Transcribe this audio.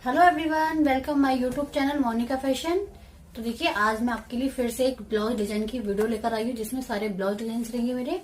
Hello everyone, welcome my YouTube channel Monika fashion. तो देखिए, आज मैं आपके लिए फिर से एक ब्लाउज डिजाइन की वीडियो लेकर आई हूँ जिसमें सारे ब्लाउज डिजाइन रहेंगे मेरे।